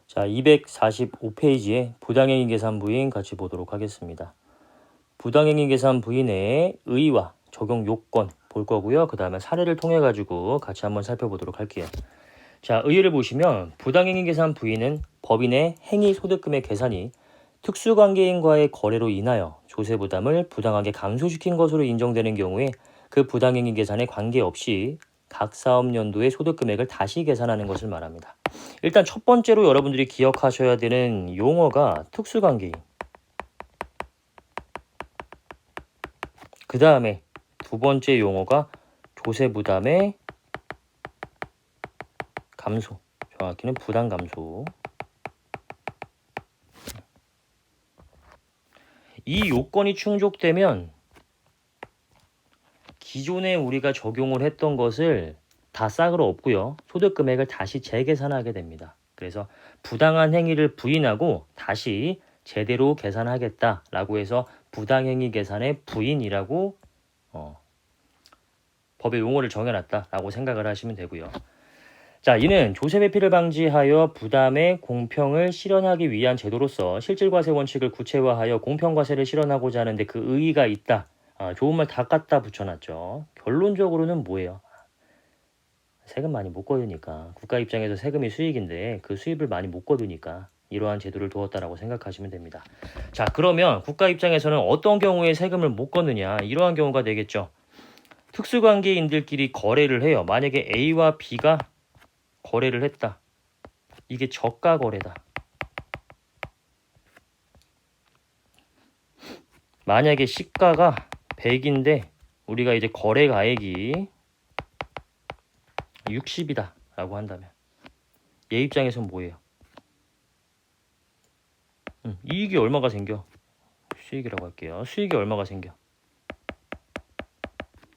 자, 245페이지에 부당행위 계산 부인 같이 보도록 하겠습니다. 부당행위 계산 부인의 의의와 적용 요건 볼 거고요. 그 다음에 사례를 통해 가지고 같이 한번 살펴보도록 할게요. 자, 의의를 보시면 부당행위 계산 부인은 법인의 행위 소득금의 계산이 특수관계인과의 거래로 인하여 조세 부담을 부당하게 감소시킨 것으로 인정되는 경우에 그 부당행위 계산에 관계없이 각 사업연도의 소득금액을 다시 계산하는 것을 말합니다. 일단 첫 번째로 여러분들이 기억하셔야 되는 용어가 특수관계인. 그 다음에 두 번째 용어가 조세 부담의 감소. 정확히는 부담 감소. 이 요건이 충족되면 기존에 우리가 적용을 했던 것을 다 싹으로 없고요. 소득금액을 다시 재계산하게 됩니다. 그래서 부당한 행위를 부인하고 다시 제대로 계산하겠다라고 해서 부당행위 계산의 부인이라고 법의 용어를 정해놨다라고 생각을 하시면 되고요. 자, 이는 조세 회피를 방지하여 부담의 공평을 실현하기 위한 제도로서 실질과세 원칙을 구체화하여 공평과세를 실현하고자 하는데 그 의의가 있다. 좋은 말 다 갖다 붙여놨죠. 결론적으로는 뭐예요? 세금 많이 못 거두니까 국가 입장에서 세금이 수익인데 그 수입을 많이 못 거두니까 이러한 제도를 두었다라고 생각하시면 됩니다. 자, 그러면 국가 입장에서는 어떤 경우에 세금을 못 걷느냐, 이러한 경우가 되겠죠. 특수관계인들끼리 거래를 해요. 만약에 A와 B가 거래를 했다. 이게 저가 거래다. 만약에 시가가 100인데 우리가 이제 거래 가액이 60이다 라고 한다면 얘 입장에서는 뭐예요? 이익이 얼마가 생겨? 수익이라고 할게요. 수익이 얼마가 생겨?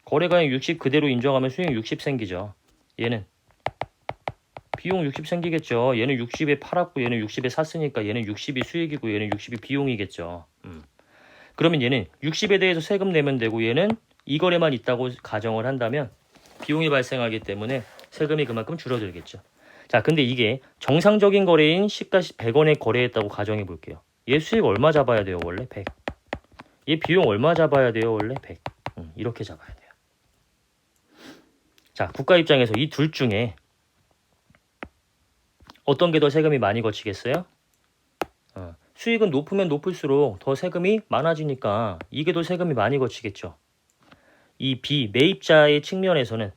거래가액 60 그대로 인정하면 수익 60 생기죠. 얘는 비용 60 생기겠죠. 얘는 60에 팔았고 얘는 60에 샀으니까 얘는 60이 수익이고 얘는 60이 비용이겠죠. 그러면 얘는 60에 대해서 세금 내면 되고 얘는 이 거래만 있다고 가정을 한다면 비용이 발생하기 때문에 세금이 그만큼 줄어들겠죠. 자, 근데 이게 정상적인 거래인 시가 100원에 거래했다고 가정해 볼게요. 얘 수익 얼마 잡아야 돼요? 원래 100. 얘 비용 얼마 잡아야 돼요? 원래 100. 이렇게 잡아야 돼요. 자, 국가 입장에서 이 둘 중에 어떤 게 더 세금이 많이 거치겠어요? 수익은 높으면 높을수록 더 세금이 많아지니까 이게 더 세금이 많이 거치겠죠. 이 B, 매입자의 측면에서는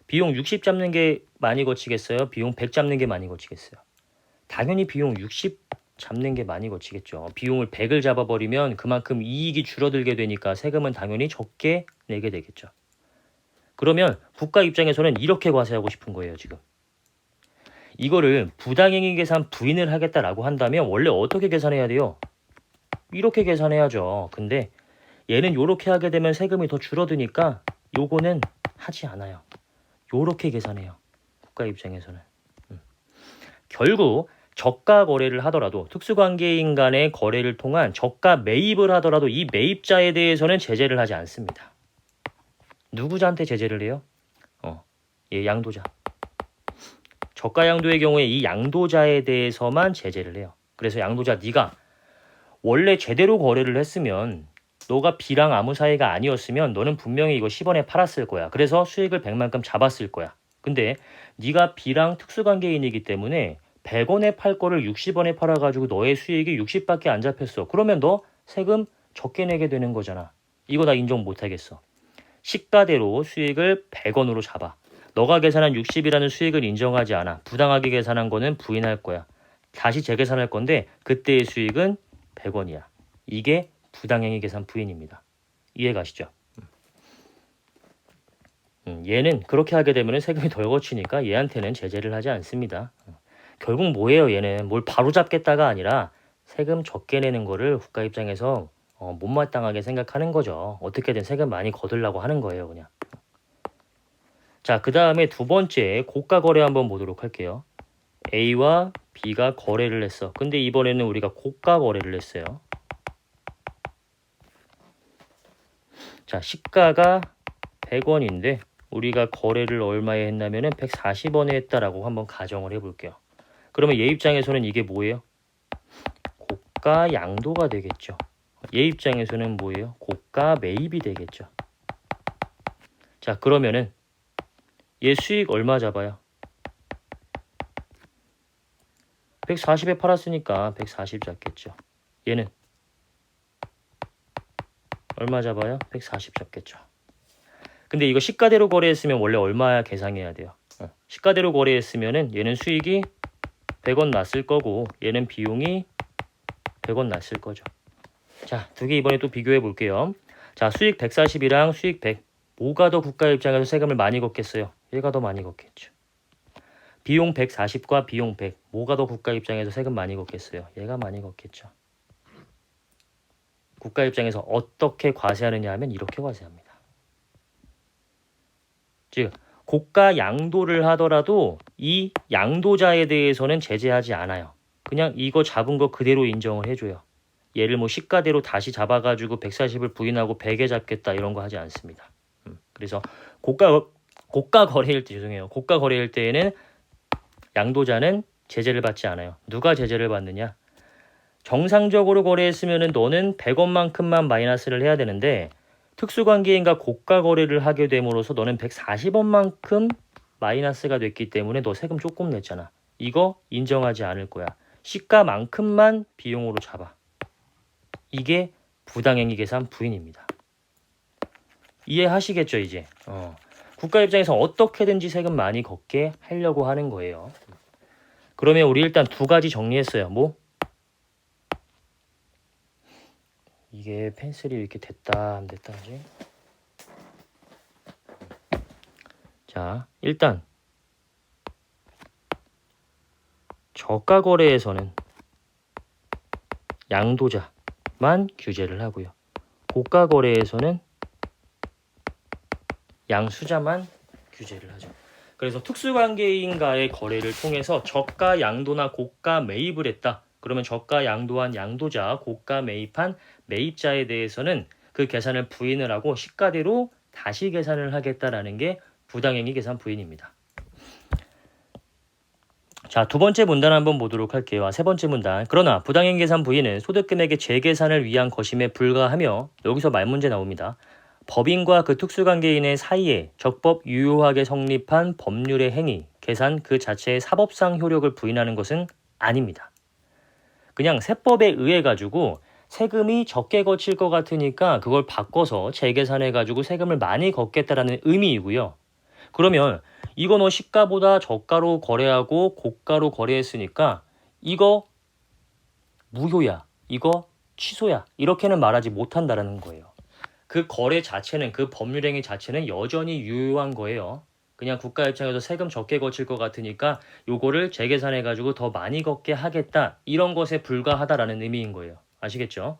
비용 60 잡는 게 많이 거치겠어요? 비용 100 잡는 게 많이 거치겠어요? 당연히 비용 60 잡는 게 많이 거치겠죠. 비용을 100을 잡아버리면 그만큼 이익이 줄어들게 되니까 세금은 당연히 적게 내게 되겠죠. 그러면 국가 입장에서는 이렇게 과세하고 싶은 거예요, 지금. 이거를 부당행위 계산 부인을 하겠다라고 한다면 원래 어떻게 계산해야 돼요? 이렇게 계산해야죠. 근데 얘는 요렇게 하게 되면 세금이 더 줄어드니까 요거는 하지 않아요. 요렇게 계산해요. 국가 입장에서는. 결국 저가 거래를 하더라도 특수관계인 간의 거래를 통한 저가 매입을 하더라도 이 매입자에 대해서는 제재를 하지 않습니다. 누구한테 제재를 해요? 얘 양도자. 저가 양도의 경우에 이 양도자에 대해서만 제재를 해요. 그래서 양도자 네가 원래 제대로 거래를 했으면 너가 B랑 아무 사이가 아니었으면 너는 분명히 이거 10원에 팔았을 거야. 그래서 수익을 100만큼 잡았을 거야. 근데 네가 B랑 특수관계인이기 때문에 100원에 팔 거를 60원에 팔아가지고 너의 수익이 60밖에 안 잡혔어. 그러면 너 세금 적게 내게 되는 거잖아. 이거 다 인정 못하겠어. 시가대로 수익을 100원으로 잡아. 너가 계산한 60이라는 수익을 인정하지 않아. 부당하게 계산한 거는 부인할 거야. 다시 재계산할 건데 그때의 수익은 100원이야. 이게 부당행위 계산 부인입니다. 이해가시죠? 얘는 그렇게 하게 되면 세금이 덜 거치니까 얘한테는 제재를 하지 않습니다. 결국 뭐예요? 얘는 뭘 바로 잡겠다가 아니라 세금 적게 내는 거를 국가 입장에서 못마땅하게 생각하는 거죠. 어떻게든 세금 많이 거두려고 하는 거예요, 그냥. 자, 그 다음에 두 번째 고가 거래 한번 보도록 할게요. A와 B가 거래를 했어. 근데 이번에는 우리가 고가 거래를 했어요. 자, 시가가 100원인데 우리가 거래를 얼마에 했냐면은 140원에 했다라고 한번 가정을 해볼게요. 그러면 얘 입장에서는 이게 뭐예요? 고가 양도가 되겠죠. 얘 입장에서는 뭐예요? 고가 매입이 되겠죠. 자, 그러면은 얘 수익 얼마 잡아요? 140에 팔았으니까 140 잡겠죠. 얘는 얼마 잡아요? 140 잡겠죠. 근데 이거 시가대로 거래했으면 원래 얼마 계상해야 돼요? 시가대로 거래했으면은 얘는 수익이 100원 났을 거고 얘는 비용이 100원 났을 거죠. 자, 두 개 이번에 또 비교해 볼게요. 자, 수익 140이랑 수익 100. 뭐가 더 국가 입장에서 세금을 많이 걷겠어요? 얘가 더 많이 걷겠죠. 비용 140과 비용 100. 뭐가 더 국가 입장에서 세금 많이 걷겠어요? 얘가 많이 걷겠죠. 국가 입장에서 어떻게 과세하느냐 하면 이렇게 과세합니다. 즉, 고가 양도를 하더라도 이 양도자에 대해서는 제재하지 않아요. 그냥 이거 잡은 거 그대로 인정을 해줘요. 얘를 뭐 시가대로 다시 잡아가지고 140을 부인하고 100에 잡겠다 이런 거 하지 않습니다. 그래서 고가 거래일 때 죄송해요. 고가 거래일 때에는 양도자는 제재를 받지 않아요. 누가 제재를 받느냐? 정상적으로 거래했으면은 너는 100원만큼만 마이너스를 해야 되는데 특수관계인과 고가 거래를 하게 됨으로써 너는 140원만큼 마이너스가 됐기 때문에 너 세금 조금 냈잖아. 이거 인정하지 않을 거야. 시가만큼만 비용으로 잡아. 이게 부당행위 계산 부인입니다. 이해하시겠죠 이제? 국가 입장에서 어떻게든지 세금 많이 걷게 하려고 하는 거예요. 그러면 우리 일단 두 가지 정리했어요. 뭐? 이게 펜슬이 이렇게 됐다 안 됐다 하지? 자, 일단 저가 거래에서는 양도자만 규제를 하고요. 고가 거래에서는 양수자만 규제를 하죠. 그래서 특수관계인과의 거래를 통해서 저가 양도나 고가 매입을 했다. 그러면 저가 양도한 양도자, 고가 매입한 매입자에 대해서는 그 계산을 부인을 하고 시가대로 다시 계산을 하겠다라는 게 부당행위 계산 부인입니다. 자, 두 번째 문단 한번 보도록 할게요. 세 번째 문단. 그러나 부당행위 계산 부인은 소득금액의 재계산을 위한 것임에 불과하며 여기서 말문제 나옵니다. 법인과 그 특수관계인의 사이에 적법 유효하게 성립한 법률의 행위, 계산 그 자체의 사법상 효력을 부인하는 것은 아닙니다. 그냥 세법에 의해 가지고 세금이 적게 거칠 것 같으니까 그걸 바꿔서 재계산해 가지고 세금을 많이 걷겠다라는 의미이고요. 그러면 이거 너 시가보다 저가로 거래하고 고가로 거래했으니까 이거 무효야, 이거 취소야 이렇게는 말하지 못한다라는 거예요. 그 거래 자체는 그 법률행위 자체는 여전히 유효한 거예요. 그냥 국가 입장에서 세금 적게 거칠 것 같으니까 요거를 재계산해 가지고 더 많이 걷게 하겠다 이런 것에 불과하다라는 의미인 거예요. 아시겠죠?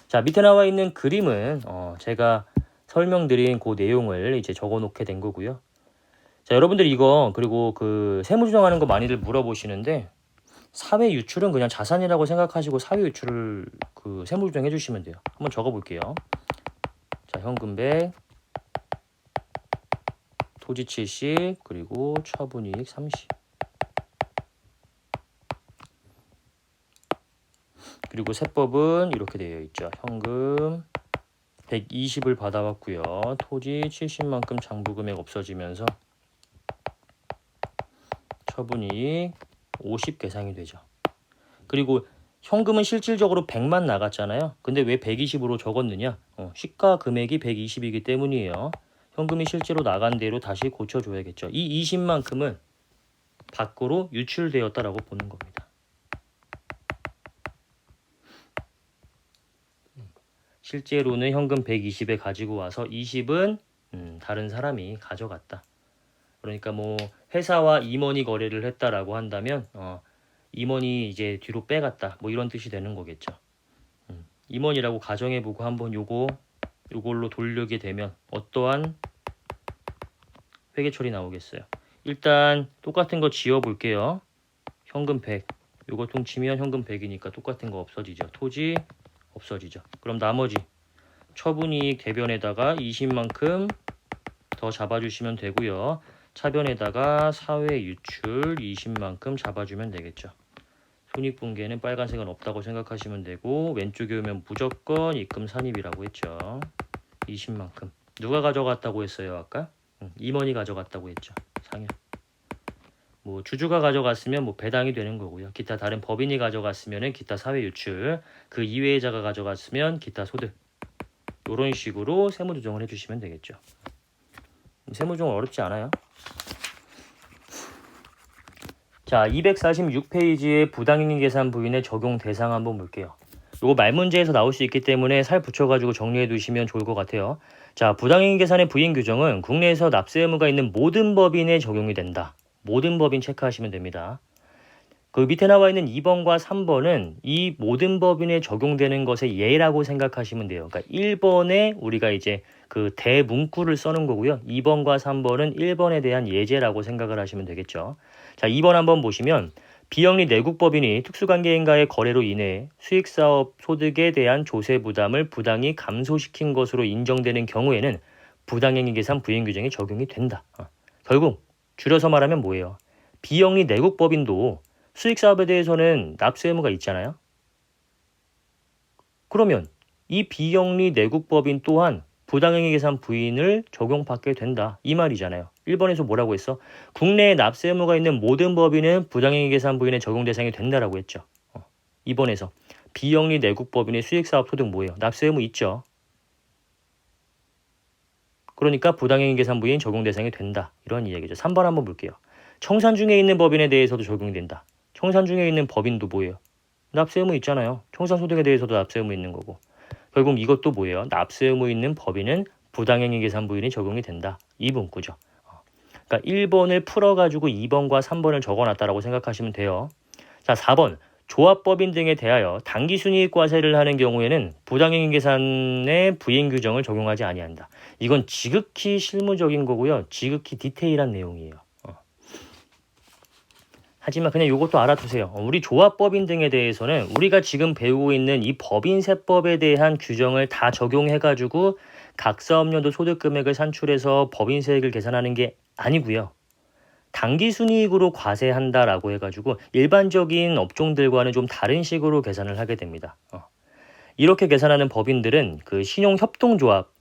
자, 밑에 나와 있는 그림은 제가 설명드린 그 내용을 이제 적어 놓게 된 거고요. 자, 여러분들 이거 그리고 그 세무조정하는 거 많이들 물어보시는데 사회 유출은 그냥 자산이라고 생각하시고 사회 유출을 그 세무조정 해주시면 돼요. 한번 적어볼게요. 자, 현금 100, 토지 70, 그리고 처분이익 30. 그리고 세법은 이렇게 되어 있죠. 현금 120을 받아왔고요. 토지 70만큼 장부금액 없어지면서 처분이익 50 계상이 되죠. 그리고 현금은 실질적으로 100만 나갔잖아요. 근데 왜 120으로 적었느냐? 시가 금액이 120이기 때문이에요. 현금이 실제로 나간 대로 다시 고쳐줘야겠죠. 이 20만큼은 밖으로 유출되었다라고 보는 겁니다. 실제로는 현금 120에 가지고 와서 20은 다른 사람이 가져갔다. 그러니까 뭐 회사와 임원이 거래를 했다라고 한다면 임원이 이제 뒤로 빼갔다. 뭐 이런 뜻이 되는 거겠죠. 임원이라고 가정해보고 한번 요걸로 돌리게 되면 어떠한 회계 처리 나오겠어요. 일단 똑같은 거 지워볼게요. 현금 100. 요거 퉁치면 현금 100이니까 똑같은 거 없어지죠. 토지 없어지죠. 그럼 나머지 처분이익 대변에다가 20만큼 더 잡아주시면 되고요. 차변에다가 사회 유출 20만큼 잡아주면 되겠죠. 손익분기에는 빨간색은 없다고 생각하시면 되고 왼쪽에 오면 무조건 입금 산입이라고 했죠. 20만큼. 누가 가져갔다고 했어요 아까? 임원이 가져갔다고 했죠. 상현. 뭐 주주가 가져갔으면 뭐 배당이 되는 거고요. 기타 다른 법인이 가져갔으면 기타 사회 유출, 그 이외의자가 가져갔으면 기타 소득. 이런 식으로 세무 조정을 해주시면 되겠죠. 세무 조정 어렵지 않아요. 자, 246페이지의 부당이익 계산 부인의 적용 대상 한번 볼게요. 이거 말문제에서 나올 수 있기 때문에 살 붙여가지고 정리해 두시면 좋을 것 같아요. 자, 부당이익 계산의 부인 규정은 국내에서 납세 의무가 있는 모든 법인에 적용이 된다. 모든 법인 체크하시면 됩니다. 그 밑에 나와 있는 2번과 3번은 이 모든 법인에 적용되는 것의 예라고 생각하시면 돼요. 그러니까 1번에 우리가 이제 그 대문구를 써는 거고요. 2번과 3번은 1번에 대한 예제라고 생각을 하시면 되겠죠. 자, 2번 한번 보시면 비영리 내국법인이 특수관계인과의 거래로 인해 수익사업 소득에 대한 조세 부담을 부당히 감소시킨 것으로 인정되는 경우에는 부당행위 계산 부인 규정이 적용이 된다. 결국 줄여서 말하면 뭐예요? 비영리 내국법인도 수익사업에 대해서는 납세 의무가 있잖아요. 그러면 이 비영리 내국법인 또한 부당행위 계산 부인을 적용받게 된다. 이 말이잖아요. 1번에서 뭐라고 했어? 국내에 납세 의무가 있는 모든 법인은 부당행위 계산 부인의 적용 대상이 된다라고 했죠. 2번에서 비영리 내국법인의 수익사업 소득 뭐예요? 납세 의무 있죠. 그러니까 부당행위 계산 부인 적용 대상이 된다. 이런 이야기죠. 3번 한번 볼게요. 청산 중에 있는 법인에 대해서도 적용된다. 청산 중에 있는 법인도 뭐예요? 납세 의무 있잖아요. 청산 소득에 대해서도 납세 의무 있는 거고. 결국 이것도 뭐예요? 납세 의무 있는 법인은 부당행위 계산 부인이 적용이 된다. 이 문구죠. 그러니까 1번을 풀어가지고 2번과 3번을 적어놨다라고 생각하시면 돼요. 자, 4번. 조합법인 등에 대하여 당기순이익과세를 하는 경우에는 부당행위 계산의 부인 규정을 적용하지 아니한다. 이건 지극히 실무적인 거고요. 지극히 디테일한 내용이에요. 하지만 그냥 이것도 알아두세요. 우리 조합법인 등에 대해서는 우리가 지금 배우고 있는 이 법인세법에 대한 규정을 다 적용해가지고 각 사업연도 소득금액을 산출해서 법인세액을 계산하는 게 아니고요. 당기순이익으로 과세한다라고 해가지고 일반적인 업종들과는 좀 다른 식으로 계산을 하게 됩니다. 이렇게 계산하는 법인들은 그 신용협동조합,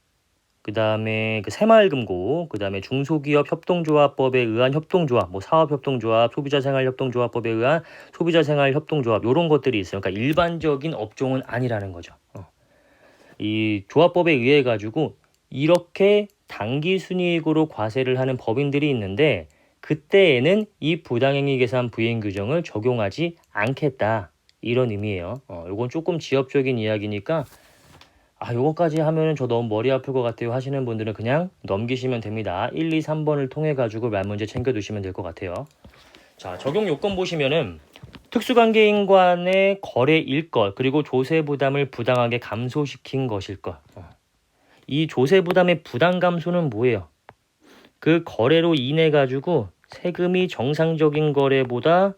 그 다음에 그 새마을금고, 그 다음에 중소기업 협동조합법에 의한 협동조합, 뭐 사업협동조합, 소비자생활협동조합법에 의한 소비자생활협동조합 이런 것들이 있어요. 그러니까 일반적인 업종은 아니라는 거죠. 이 조합법에 의해 가지고 이렇게 당기순이익으로 과세를 하는 법인들이 있는데 그때에는 이 부당행위 계산 부인 규정을 적용하지 않겠다. 이런 의미예요. 이건 조금 지엽적인 이야기니까 요거까지 하면은 저 너무 머리 아플 것 같아요 하시는 분들은 그냥 넘기시면 됩니다. 1, 2, 3번을 통해 가지고 말문제 챙겨두시면 될 것 같아요. 자, 적용 요건 보시면은 특수관계인 간의 거래일 것, 그리고 조세 부담을 부당하게 감소시킨 것일 것. 이 조세 부담의 부당 감소는 뭐예요? 그 거래로 인해 가지고 세금이 정상적인 거래보다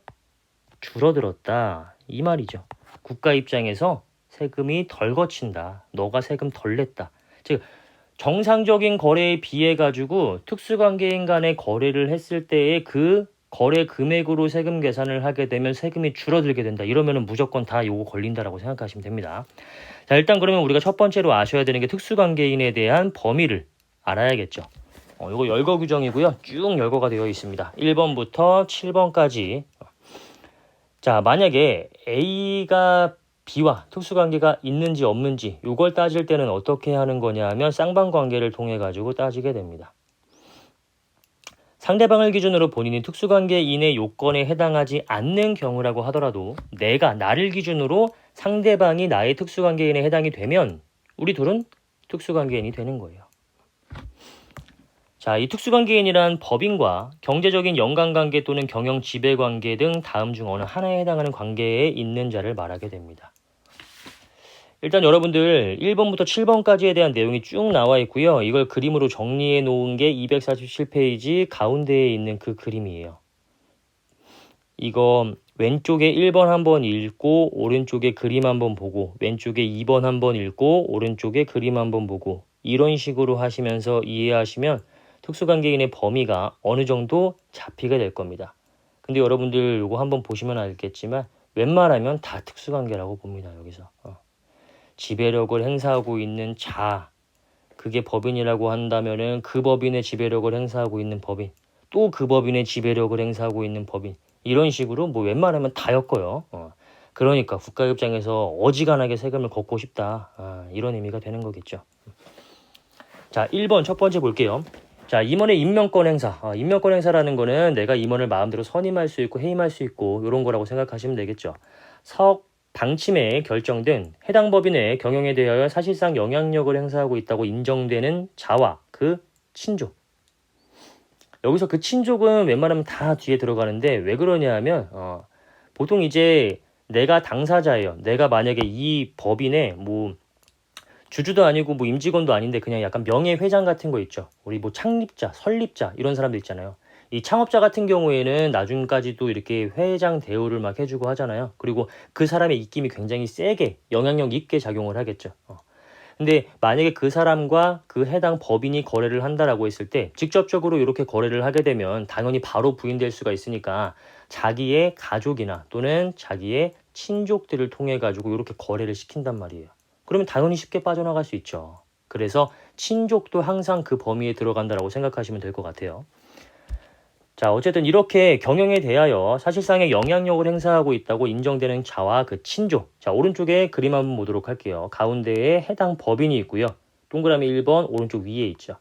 줄어들었다. 이 말이죠. 국가 입장에서 세금이 덜 거친다. 너가 세금 덜 냈다. 즉 정상적인 거래에 비해 가지고 특수관계인 간의 거래를 했을 때의 그 거래 금액으로 세금 계산을 하게 되면 세금이 줄어들게 된다. 이러면은 무조건 다 요거 걸린다라고 생각하시면 됩니다. 자, 일단 그러면 우리가 첫 번째로 아셔야 되는 게 특수관계인에 대한 범위를 알아야겠죠. 요거 열거 규정이고요. 쭉 열거가 되어 있습니다. 1번부터 7번까지. 자, 만약에 A가 B와 특수관계가 있는지 없는지 이걸 따질 때는 어떻게 하는 거냐 하면 쌍방관계를 통해 가지고 따지게 됩니다. 상대방을 기준으로 본인이 특수관계인의 요건에 해당하지 않는 경우라고 하더라도 나를 기준으로 상대방이 나의 특수관계인에 해당이 되면 우리 둘은 특수관계인이 되는 거예요. 자, 이 특수관계인이란 법인과 경제적인 연관관계 또는 경영 지배관계 등 다음 중 어느 하나에 해당하는 관계에 있는 자를 말하게 됩니다. 일단 여러분들 1번부터 7번까지에 대한 내용이 쭉 나와 있고요. 이걸 그림으로 정리해 놓은 게 247페이지 가운데에 있는 그 그림이에요. 이거 왼쪽에 1번 한번 읽고 오른쪽에 그림 한번 보고 왼쪽에 2번 한번 읽고 오른쪽에 그림 한번 보고 이런 식으로 하시면서 이해하시면 특수관계인의 범위가 어느 정도 잡히게 될 겁니다. 근데 여러분들 이거 한번 보시면 알겠지만 웬만하면 다 특수관계라고 봅니다. 여기서 지배력을 행사하고 있는 자, 그게 법인이라고 한다면은 그 법인의 지배력을 행사하고 있는 법인, 또 그 법인의 지배력을 행사하고 있는 법인, 이런 식으로 뭐 웬만하면 다 엮어요. 그러니까 국가 입장에서 어지간하게 세금을 걷고 싶다, 이런 의미가 되는 거겠죠. 자, 1번 첫 번째 볼게요. 자, 임원의 임명권 행사. 임명권 행사라는 거는 내가 임원을 마음대로 선임할 수 있고 해임할 수 있고 이런 거라고 생각하시면 되겠죠. 사업 방침에 결정된 해당 법인의 경영에 대하여 사실상 영향력을 행사하고 있다고 인정되는 자와 그 친족. 여기서 그 친족은 웬만하면 다 뒤에 들어가는데 왜 그러냐 하면 보통 이제 내가 당사자예요. 내가 만약에 이 법인의 뭐 주주도 아니고 뭐 임직원도 아닌데 그냥 약간 명예회장 같은 거 있죠. 우리 뭐 창립자, 설립자 이런 사람들 있잖아요. 이 창업자 같은 경우에는 나중까지도 이렇게 회장 대우를 막 해주고 하잖아요. 그리고 그 사람의 입김이 굉장히 세게 영향력 있게 작용을 하겠죠. 근데 만약에 그 사람과 그 해당 법인이 거래를 한다라고 했을 때 직접적으로 이렇게 거래를 하게 되면 당연히 바로 부인될 수가 있으니까 자기의 가족이나 또는 자기의 친족들을 통해 가지고 이렇게 거래를 시킨단 말이에요. 그러면 당연히 쉽게 빠져나갈 수 있죠. 그래서 친족도 항상 그 범위에 들어간다라고 생각하시면 될 것 같아요. 자, 어쨌든 이렇게 경영에 대하여 사실상의 영향력을 행사하고 있다고 인정되는 자와 그 친족. 자, 오른쪽에 그림 한번 보도록 할게요. 가운데에 해당 법인이 있고요. 동그라미 1번 오른쪽 위에 있죠.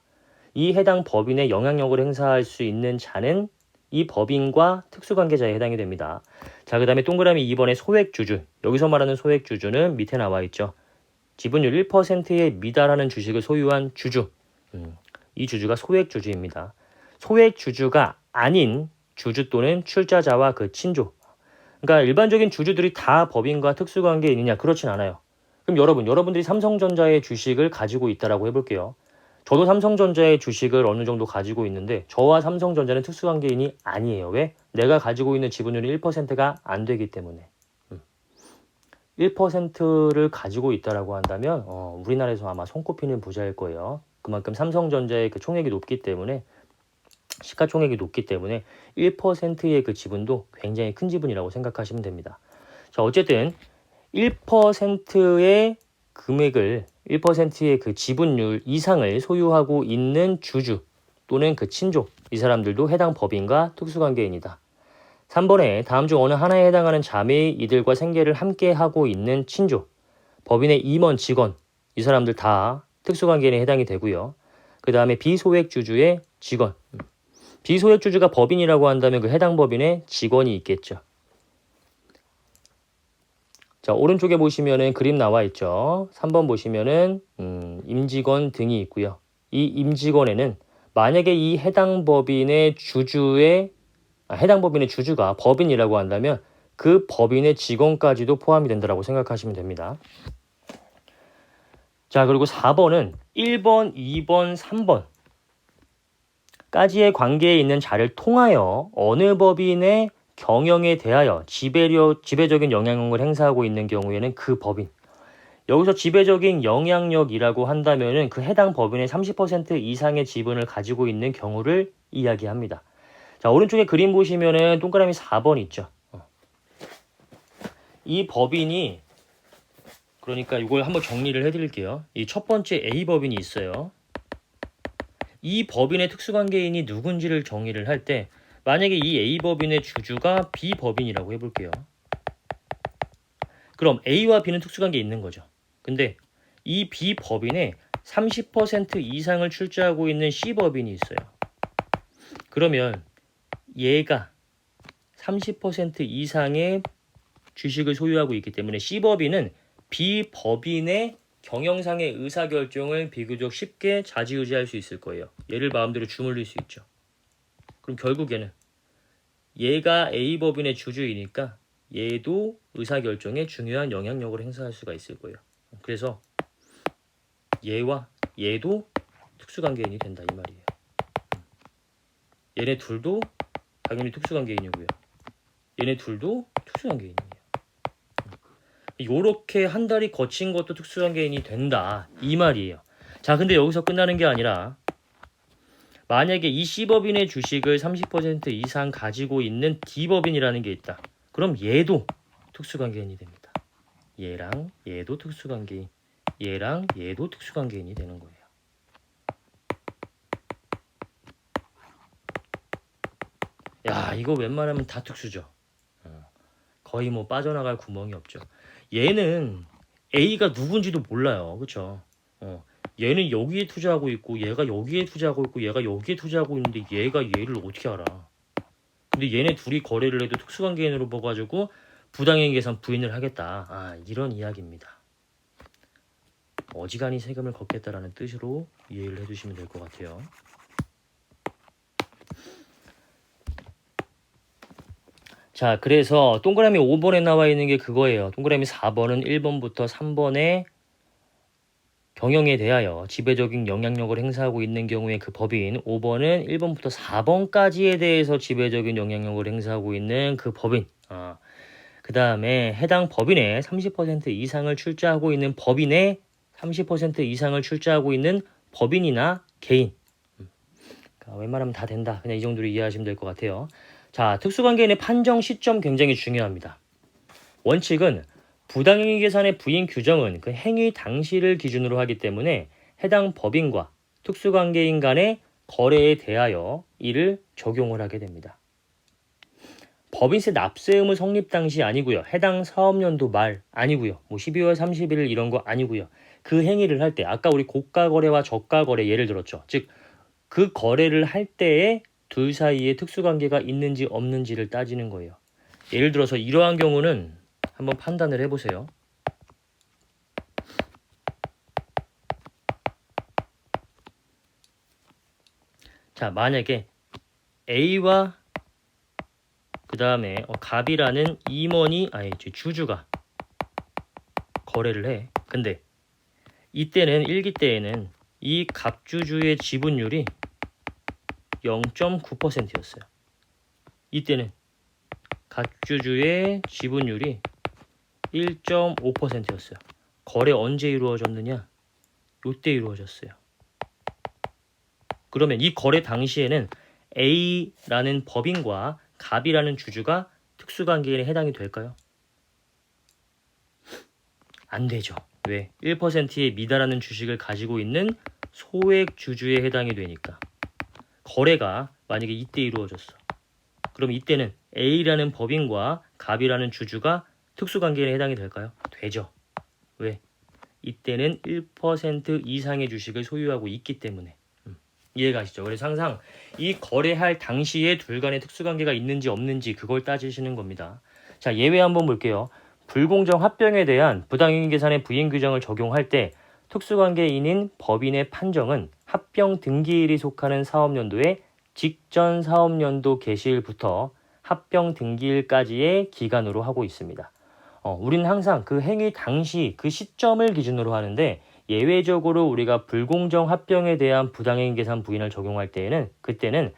이 해당 법인의 영향력을 행사할 수 있는 자는 이 법인과 특수관계자에 해당이 됩니다. 자, 그 다음에 동그라미 2번의 소액주주. 여기서 말하는 소액주주는 밑에 나와 있죠. 지분율 1%에 미달하는 주식을 소유한 주주. 이 주주가 소액주주입니다. 소액주주가 아닌 주주 또는 출자자와 그 친족. 그러니까 일반적인 주주들이 다 법인과 특수관계인이냐? 그렇진 않아요. 그럼 여러분들이 삼성전자의 주식을 가지고 있다라고 해볼게요. 저도 삼성전자의 주식을 어느 정도 가지고 있는데 저와 삼성전자는 특수관계인이 아니에요. 왜? 내가 가지고 있는 지분율이 1%가 안 되기 때문에. 1%를 가지고 있다라고 한다면 우리나라에서 아마 손꼽히는 부자일 거예요. 그만큼 삼성전자의 그 총액이 높기 때문에 시가총액이 높기 때문에 1%의 그 지분도 굉장히 큰 지분이라고 생각하시면 됩니다. 자, 어쨌든 1%의 금액을 1%의 그 지분율 이상을 소유하고 있는 주주 또는 그 친족, 이 사람들도 해당 법인과 특수관계인이다. 3번에 다음 중 어느 하나에 해당하는 자매의 이들과 생계를 함께 하고 있는 친족, 법인의 임원, 직원, 이 사람들 다 특수관계인에 해당이 되고요. 그 다음에 비소액주주의 직원, 비소액주주가 법인이라고 한다면 그 해당 법인의 직원이 있겠죠. 자, 오른쪽에 보시면은 그림 나와 있죠. 3번 보시면은 임직원 등이 있고요. 이 임직원에는 만약에 이 해당 법인의 주주가 법인이라고 한다면 그 법인의 직원까지도 포함이 된다고 생각하시면 됩니다. 자, 그리고 4번은 1번, 2번, 3번 까지의 관계에 있는 자를 통하여 어느 법인의 경영에 대하여 지배적인 영향력을 행사하고 있는 경우에는 그 법인. 여기서 지배적인 영향력이라고 한다면은 그 해당 법인의 30% 이상의 지분을 가지고 있는 경우를 이야기합니다. 자, 오른쪽에 그림 보시면은 동그라미 4번 있죠. 이 법인이, 그러니까 이걸 한번 정리를 해드릴게요. 이 첫 번째 A 법인이 있어요. 이 법인의 특수관계인이 누군지를 정의를 할 때 만약에 이 A 법인의 주주가 B 법인이라고 해볼게요. 그럼 A와 B는 특수관계에 있는 거죠. 근데 이 B 법인의 30% 이상을 출자하고 있는 C 법인이 있어요. 그러면 얘가 30% 이상의 주식을 소유하고 있기 때문에 C 법인은 B 법인의 경영상의 의사결정을 비교적 쉽게 좌지우지할 수 있을 거예요. 얘를 마음대로 주물릴 수 있죠. 그럼 결국에는 얘가 A 법인의 주주이니까 얘도 의사결정에 중요한 영향력을 행사할 수가 있을 거예요. 그래서 얘와 얘도 특수관계인이 된다 이 말이에요. 얘네 둘도 당연히 특수관계인이고요. 얘네 둘도 특수관계인이에요. 요렇게 한 달이 거친 것도 특수관계인이 된다 이 말이에요. 자, 근데 여기서 끝나는 게 아니라 만약에 이 C법인의 주식을 30% 이상 가지고 있는 D법인이라는 게 있다. 그럼 얘도 특수관계인이 됩니다. 얘랑 얘도 특수관계인, 얘랑 얘도 특수관계인이 되는 거예요. 야, 이거 웬만하면 다 특수죠. 거의 뭐 빠져나갈 구멍이 없죠. 얘는 A가 누군지도 몰라요. 그렇죠? 얘는 여기에 투자하고 있고 얘가 여기에 투자하고 있고 얘가 여기에 투자하고 있는데 얘가 얘를 어떻게 알아? 근데 얘네 둘이 거래를 해도 특수관계인으로 봐가지고 부당이익 계산 부인을 하겠다. 아, 이런 이야기입니다. 어지간히 세금을 걷겠다라는 뜻으로 이해를 해주시면 될 것 같아요. 자, 그래서 동그라미 5번에 나와 있는 게 그거예요. 동그라미 4번은 1번부터 3번에 경영에 대하여 지배적인 영향력을 행사하고 있는 경우에 그 법인, 5번은 1번부터 4번까지에 대해서 지배적인 영향력을 행사하고 있는 그 법인. 그 다음에 해당 법인의 30% 이상을 출자하고 있는 법인의 30% 이상을 출자하고 있는 법인이나 개인. 그러니까 웬만하면 다 된다. 그냥 이 정도로 이해하시면 될 것 같아요. 자, 특수관계인의 판정 시점 굉장히 중요합니다. 원칙은 부당행위 계산의 부인 규정은 그 행위 당시를 기준으로 하기 때문에 해당 법인과 특수관계인 간의 거래에 대하여 이를 적용을 하게 됩니다. 법인세 납세 의무 성립 당시 아니고요. 해당 사업연도 말 아니고요. 뭐 12월 31일 이런 거 아니고요. 그 행위를 할 때 아까 우리 고가 거래와 저가 거래 예를 들었죠. 즉 그 거래를 할 때에 둘 사이에 특수관계가 있는지 없는지를 따지는 거예요. 예를 들어서 이러한 경우는 한번 판단을 해보세요. 자, 만약에 A와 그 다음에 갑이라는 임원이 주주가 거래를 해. 근데 이때는 1기 때에는 이 갑주주의 지분율이 0.9%였어요. 이때는 갑주주의 지분율이 1.5%였어요. 거래 언제 이루어졌느냐? 요때 이루어졌어요. 그러면 이 거래 당시에는 A라는 법인과 갑이라는 주주가 특수관계인에 해당이 될까요? 안 되죠. 왜? 1%에 미달하는 주식을 가지고 있는 소액 주주에 해당이 되니까. 거래가 만약에 이때 이루어졌어. 그럼 이때는 A라는 법인과 갑이라는 주주가 특수관계인에 해당이 될까요? 되죠. 왜? 이때는 1% 이상의 주식을 소유하고 있기 때문에. 이해가시죠? 그래서 항상 이 거래할 당시에 둘 간의 특수관계가 있는지 없는지 그걸 따지시는 겁니다. 자, 예외 한번 볼게요. 불공정 합병에 대한 부당이익 계산의 부인 규정을 적용할 때 특수관계인인 법인의 판정은 합병 등기일이 속하는 사업연도의 직전 사업연도 개시일부터 합병 등기일까지의 기간으로 하고 있습니다. 우리는 항상 그 행위 당시 그 시점을 기준으로 하는데 예외적으로 우리가 불공정 합병에 대한 부당이익 계산 부인을 적용할 때에는 그때는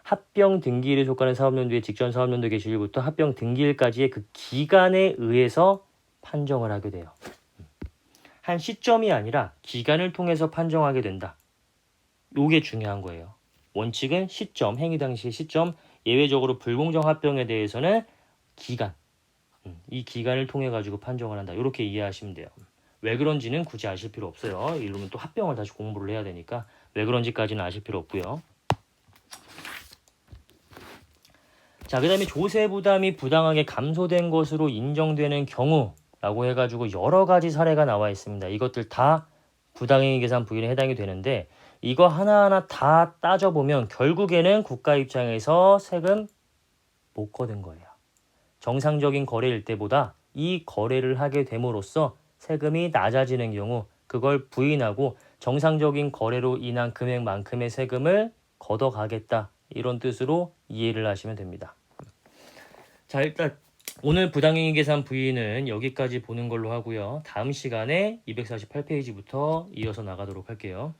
합병 등기일에 속하는 사업연도의 직전 사업연도 개시일부터 합병 등기일까지의 그 기간에 의해서 판정을 하게 돼요. 한 시점이 아니라 기간을 통해서 판정하게 된다. 요게 중요한 거예요. 원칙은 시점, 행위 당시의 시점, 예외적으로 불공정 합병에 대해서는 기간, 이 기간을 통해 가지고 판정을 한다. 이렇게 이해하시면 돼요. 왜 그런지는 굳이 아실 필요 없어요. 이러면 또 합병을 다시 공부를 해야 되니까 왜 그런지까지는 아실 필요 없고요. 자, 그 다음에 조세 부담이 부당하게 감소된 것으로 인정되는 경우라고 해가지고 여러 가지 사례가 나와 있습니다. 이것들 다 부당이익 계산 부인에 해당이 되는데 이거 하나하나 다 따져보면 결국에는 국가 입장에서 세금 못 거둔 거예요. 정상적인 거래일 때보다 이 거래를 하게 됨으로써 세금이 낮아지는 경우 그걸 부인하고 정상적인 거래로 인한 금액만큼의 세금을 걷어가겠다. 이런 뜻으로 이해를 하시면 됩니다. 자, 일단 오늘 부당이익 계산 부인은 여기까지 보는 걸로 하고요. 다음 시간에 248페이지부터 이어서 나가도록 할게요.